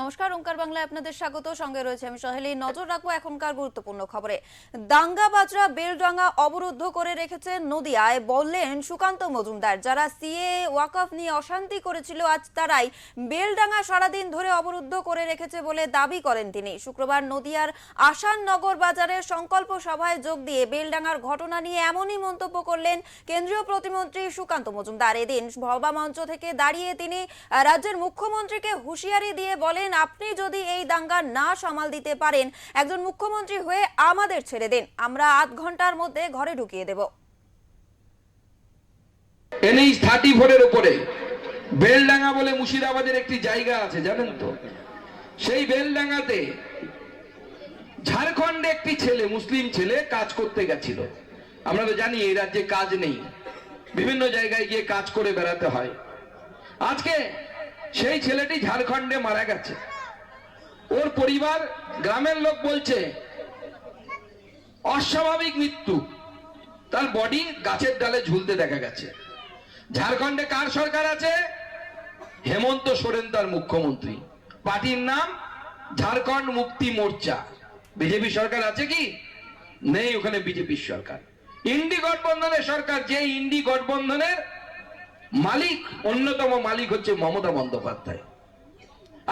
নমস্কার, ওঙ্কার বাংলায় আপনাদের স্বাগত। সঙ্গে রয়েছে আমি সহেলি। নজর রাখবো এখনকার গুরুত্বপূর্ণ খবরে। দাঙ্গাবাজরা বেলডাঙ্গা অবরুদ্ধ করে রেখেছে নদিয়ায়, বললেন সুকান্ত মজুমদার। যারা সিএ ওয়াকফ নিয়ে অশান্তি করেছিল, আজ তারাই বেলডাঙ্গা সারাদিন ধরে অবরুদ্ধ করে রেখেছে বলে দাবি করেন তিনি। শুক্রবার নদিয়ার আসাননগর বাজারের সংকল্প সভায় যোগ দিয়ে বেলডাঙ্গার ঘটনা নিয়ে এমনই মন্তব্য করলেন কেন্দ্রীয় প্রতিমন্ত্রী সুকান্ত মজুমদার। এদিন সভা মঞ্চ থেকে দাঁড়িয়ে তিনি রাজ্যের মুখ্যমন্ত্রীকে হুঁশিয়ারি দিয়ে বলেন, আপনি যদি এই দাঙ্গা না সামাল দিতে পারেন, একজন মুখ্যমন্ত্রী হয়ে আমাদের ছেড়ে দিন, আমরা আধ ঘন্টার মধ্যে ঘরে ঢুকিয়ে দেব। NH 34 এর উপরে বেলডাঙ্গা বলে মুর্শিদাবাদের একটি জায়গা আছে, জানেন তো? সেই বেলডাঙ্গাতে ঝাড়খণ্ডে একটি ছেলে, মুসলিম ছেলে, কাজ করতে গেছিল। আমরা তো জানি এই রাজ্যে কাজ নেই, বিভিন্ন জায়গায় গিয়ে কাজ করে বেড়াতে হয়। আজকে সেই ছেলেটি ঝাড়খণ্ডে মারা গেছে। ওর পরিবার, গ্রামের লোক বলছে অস্বাভাবিক মৃত্যু, তার বডি গাছের ডালে ঝুলতে দেখা গেছে। ঝাড়খণ্ডে কার সরকার আছে? হেমন্ত সোরেন তার মুখ্যমন্ত্রী। পার্টির নাম ঝাড়খণ্ড মুক্তি মোর্চা। বিজেপি সরকার আছে কি? নেই, ওখানে বিজেপি সরকার। ইন্ডি গঠবন্ধনের সরকার, যে ইন্ডি গঠবন্ধনের মালিক, অন্যতম মালিক হচ্ছে মমতা বন্দ্যোপাধ্যায়।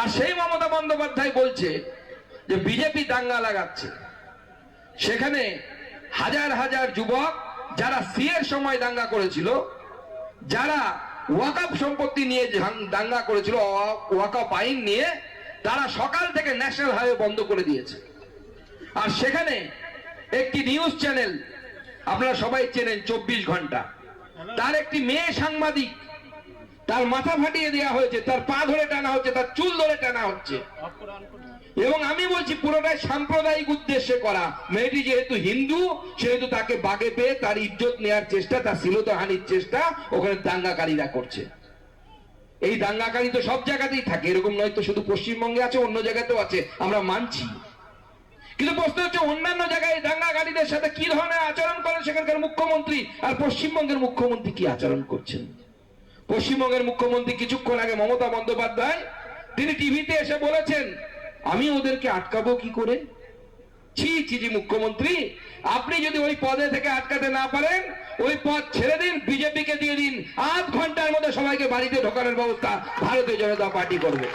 আর সেই মমতা বন্দ্যোপাধ্যায় বলছে যে বিজেপি দাঙ্গা লাগাচ্ছে। সেখানে হাজার হাজার যুবক যারা সিএর সময় দাঙ্গা করেছিল, যারা ওয়াকফ সম্পত্তি নিয়ে দাঙ্গা করেছিল, ওয়াকফ আইন নিয়ে, তারা সকাল থেকে ন্যাশনাল হাইওয়ে বন্ধ করে দিয়েছে। আর সেখানে একটি নিউজ চ্যানেল আপনারা সবাই চেনেন, 24 ঘন্টা, তার একটি মেয়ে সাংবাদিক, তার মাথা ফাটিয়ে দেওয়া হয়েছে, তার পা ধরে টানা হচ্ছে, তার চুল ধরে টানা হচ্ছে। এবং আমি বলছি পুরোটাই সাম্প্রদায়িক উদ্দেশ্যে করা। মেয়েটি যেহেতু হিন্দু, সেহেতু তাকে বাগে পেয়ে তার ইজ্জত নেওয়ার চেষ্টা, তার শ্লীলতাহানির চেষ্টা ওখানে দাঙ্গাকারীরা করছে। এই দাঙ্গাকারী তো সব জায়গাতেই থাকে, এরকম নয় তো শুধু পশ্চিমবঙ্গে আছে, অন্য জায়গাতেও আছে, আমরা মানছি। কিন্তু প্রশ্ন হচ্ছে অন্যান্য জায়গায় দাঙ্গাকারীদের সাথে কি ধরনের আচরণ করেন সেখানকার মুখ্যমন্ত্রী, আর পশ্চিমবঙ্গের মুখ্যমন্ত্রী কি আচরণ করছেন? পশ্চিমবঙ্গের মুখ্যমন্ত্রী কিছুক্ষণ আগে মমতা বন্দ্যোপাধ্যায়, তিনি টিভিতে এসে বলেছেন, আমি ওদেরকে আটকাবো কি করে? ছি ছি জি মুখ্যমন্ত্রী, আপনি যদি ওই পদে থেকে আটকাতে না পারেন, ওই পদ ছেড়ে দিন, বিজেপিকে দিয়ে দিন, আধ ঘন্টার মধ্যে সবাইকে বাড়িতে ঢোকানোর ব্যবস্থা ভারতীয় জনতা পার্টি করবে।